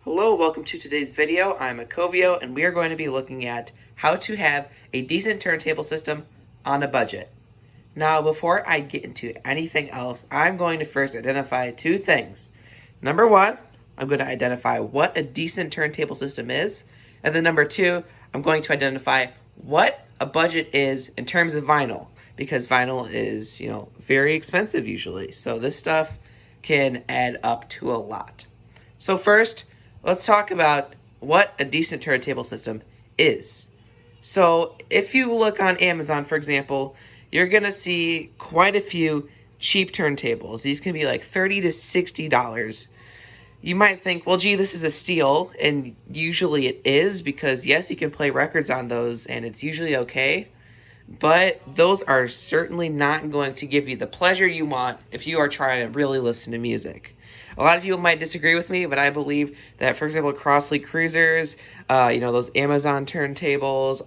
Hello, welcome to today's video. I'm Akovio, and we are going to be looking at how to have a decent turntable system on a budget. Now, before I get into anything else, I'm going to first identify two things. Number one, I'm going to identify what a decent turntable system is, and then number two, I'm going to identify what a budget is in terms of vinyl, because vinyl is, very expensive usually. So this stuff can add up to a lot. So first, let's talk about what a decent turntable system is. So if you look on Amazon, for example, you're going to see quite a few cheap turntables. These can be like $30 to $60. You might think, well, gee, this is a steal, and usually it is, because yes, you can play records on those, and it's usually okay, but those are certainly not going to give you the pleasure you want if you are trying to really listen to music. A lot of people might disagree with me, but I believe that, for example, Crossley Cruisers, those Amazon turntables,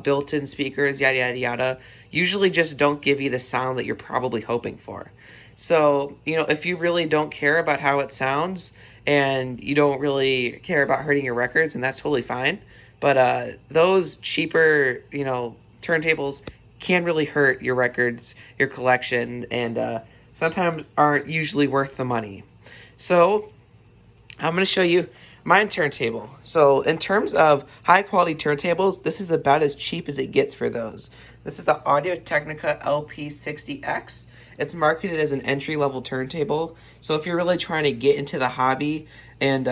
built-in speakers, yada, yada, yada, usually just don't give you the sound that you're probably hoping for. So, if you really don't care about how it sounds and you don't really care about hurting your records, and that's totally fine. But those cheaper, turntables can really hurt your records, your collection, and sometimes aren't usually worth the money. So I'm going to show you my turntable. So in terms of high quality turntables, this is about as cheap as it gets for those. This is the Audio Technica LP60X. It's marketed as an entry-level turntable. So if you're really trying to get into the hobby and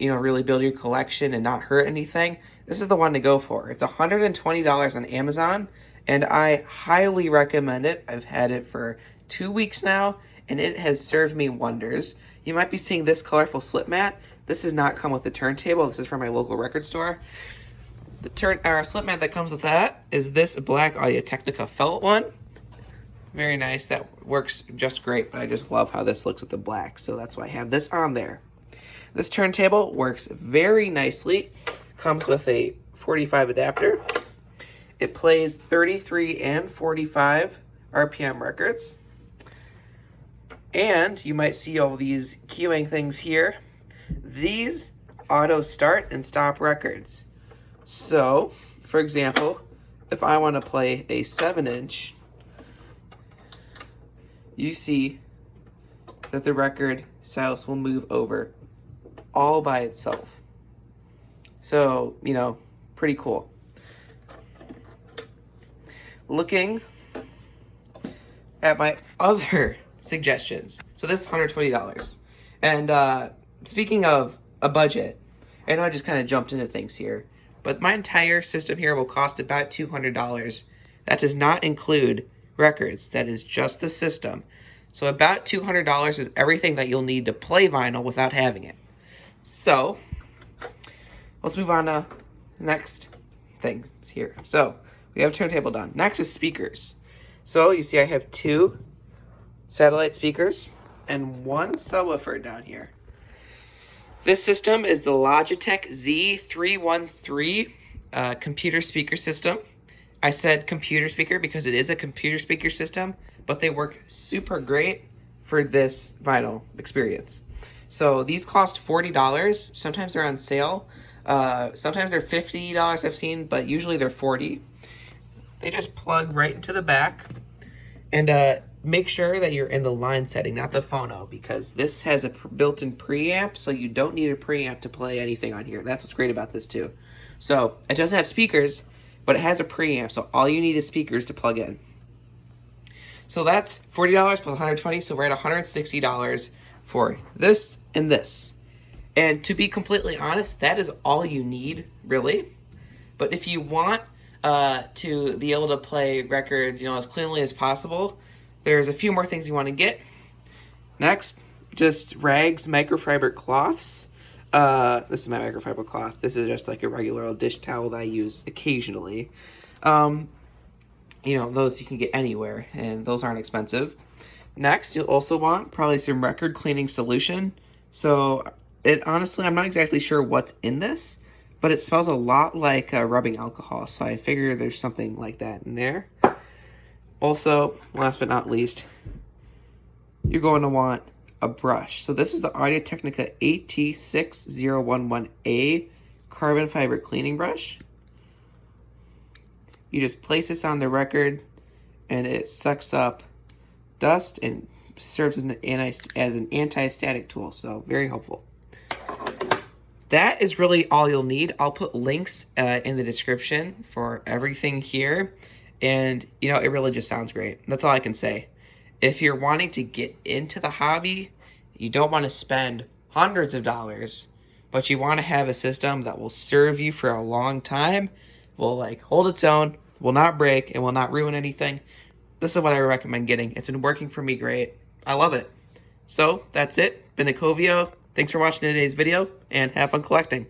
really build your collection and not hurt anything, this is the one to go for. It's $120 on Amazon, and I highly recommend it. I've had it for 2 weeks now, and it has served me wonders. You might be seeing this colorful slip mat. This does not come with the turntable. This is from my local record store. The slip mat that comes with that is this black Audio Technica felt one. Very nice. That works just great, but I just love how this looks with the black, so that's why I have this on there. This turntable works very nicely. Comes with a 45 adapter. It plays 33 and 45 RPM records. And you might see all these cueing things here. These auto start and stop records. So, for example, if I want to play a 7-inch, you see that the record stylus will move over all by itself. So, pretty cool. Looking at my other suggestions. So this is $120. And speaking of a budget, I know I just kind of jumped into things here, but my entire system here will cost about $200. That does not include records. That is just the system. So about $200 is everything that you'll need to play vinyl without having it. So let's move on to next things here. So we have turntable done. Next is speakers. So you see I have 2 satellite speakers and 1 subwoofer down here. This system is the Logitech Z313 computer speaker system. I said computer speaker because it is a computer speaker system, but they work super great for this vinyl experience. So these cost $40. Sometimes they're on sale. Sometimes they're $50 I've seen, but usually they're $40. They just plug right into the back. And make sure that you're in the line setting, not the phono, because this has a built-in preamp, so you don't need a preamp to play anything on here. That's what's great about this too. So it doesn't have speakers, but it has a preamp, so all you need is speakers to plug in. So that's $40 plus $120, so we're at $160 for this and this. And to be completely honest, that is all you need, really. But if you want to be able to play records, as cleanly as possible, there's a few more things you want to get. Next, just rags microfiber cloths. This is my microfiber cloth. This is just like a regular old dish towel that I use occasionally. Those you can get anywhere, and those aren't expensive. Next, you'll also want probably some record cleaning solution. So honestly, I'm not exactly sure what's in this, but it smells a lot like rubbing alcohol, so I figure there's something like that in there. Also, last but not least, you're going to want a brush. So this is the Audio Technica AT6011A carbon fiber cleaning brush. You just place this on the record and it sucks up dust and serves as an anti-static tool, so very helpful. That is really all you'll need. I'll put links in the description for everything here, and you know, it really just sounds great. That's all I can say. If you're wanting to get into the hobby, you don't want to spend hundreds of dollars, but you want to have a system that will serve you for a long time, will like hold its own, will not break, and will not ruin anything. This is what I recommend getting. It's been working for me great. I love it. So that's it. Been a Covio. Thanks for watching today's video, and have fun collecting.